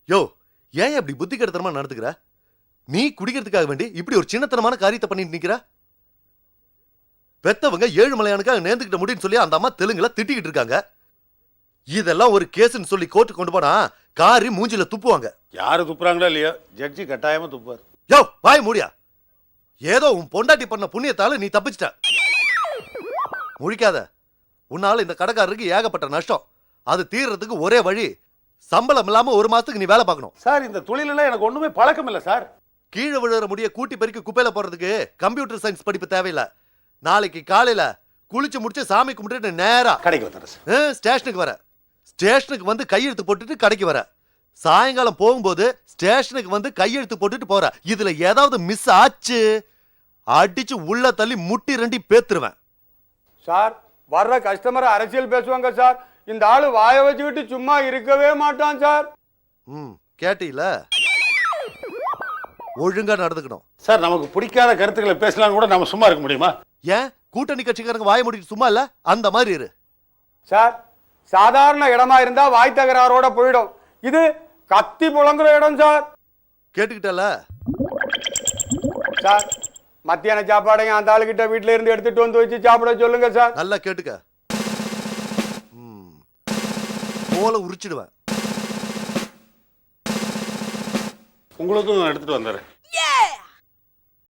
யோ, ஏன் அப்படி புத்தி கெடுத்தனமா நடந்துக்கிற? நீ குடிக்கிறதுக்காக வேண்டி இப்படி ஒரு சின்னத்தனமான காரியத்தை பண்ணிட்டு நிக்கிற. பெத்தவங்க 7 மலையானுக்காக நேர்ந்துக்கிட்ட முடியும்னு சொல்லி அந்த அம்மா தெலுங்குல திட்டிக்கிட்டு இருக்காங்க. இதெல்லாம் ஒரு கேஸ்ன்னு சொல்லி கோர்ட்டு கொண்டு போனா காரி மூஞ்சில துப்புவாங்க. யாரு துப்புறாங்களோ இல்லையோ ஜட்ஜி கட்டாயமா துப்புவார். யோ, வாய் மூடியா. ஏதோ உன் பொண்டாட்டி பண்ண புண்ணியத்தால நீ தப்பிச்சிட்ட. முழிக்காத. உன்னால இந்த கடைக்காரருக்கு ஏகப்பட்ட நஷ்டம். அது தீர்றதுக்கு ஒரே வழி, சம்பளம் இல்லாம 1 மாசத்துக்கு நீ வேலை பார்க்கணும். சார் இந்த தொழிலெல்லாம் எனக்கு ஒண்ணுமே பழக்கம் இல்லை சார். கீழே விழுற முடிய கூட்டி பெருக்கி குப்பையில போறதுக்கு கம்ப்யூட்டர் சயின்ஸ் படிப்பு தேவையில்லை. நாளைக்கு காலையில குளிச்சு முடிச்சு சாமி கும்பிட்டு நேரா கடைக்கு வந்துடுறேன். ஸ்டேஷனுக்கு வர. ஸ்டேஷனுக்கு வந்து கையெழுத்து போட்டுட்டு கடைக்கு வர. சாயங்காலம் போகும்போது ஸ்டேஷனுக்கு வந்து கையெழுத்து போட்டுட்டு போற. இதுல ஏதாவது மிஸ் ஆச்சு, அடிச்சு உள்ள தள்ளி முட்டி 2 பேத்துருவேன். சார் வர்ற கஸ்டமர் அரசியல் பேசுவாங்க சார். இந்த ஆளு வாய வச்சுக்கிட்டு சும்மா இருக்கவே மாட்டான் சார். கேட்டீல, ஒழுங்கா நடந்துக்கணும். சார் நமக்கு பிடிக்காத கருத்துக்களை பேசலாம் கூட நம்ம சும்மா இருக்க முடியுமா? ஏன் கூட்டணி கட்சிக்காரங்க வாய முடிட்டு சும்மா இல்ல? அந்த மாதிரி இரு. சார் சாதாரண இடமா இருந்தா வாய் தகராறோட போயிடும். இது கத்தி புழங்குற இடம் சார். கேட்டுக்கிட்டல சார், மத்தியான சாப்பாடையும் அந்த ஆளுகிட்ட வீட்டுல இருந்து எடுத்துட்டு வந்து வச்சு சாப்பிட சொல்லுங்க சார். நல்லா கேட்டுக்க. போல உரிச்சிடுவேன். உங்களுக்கும் எடுத்துட்டு வந்துடுறேன்.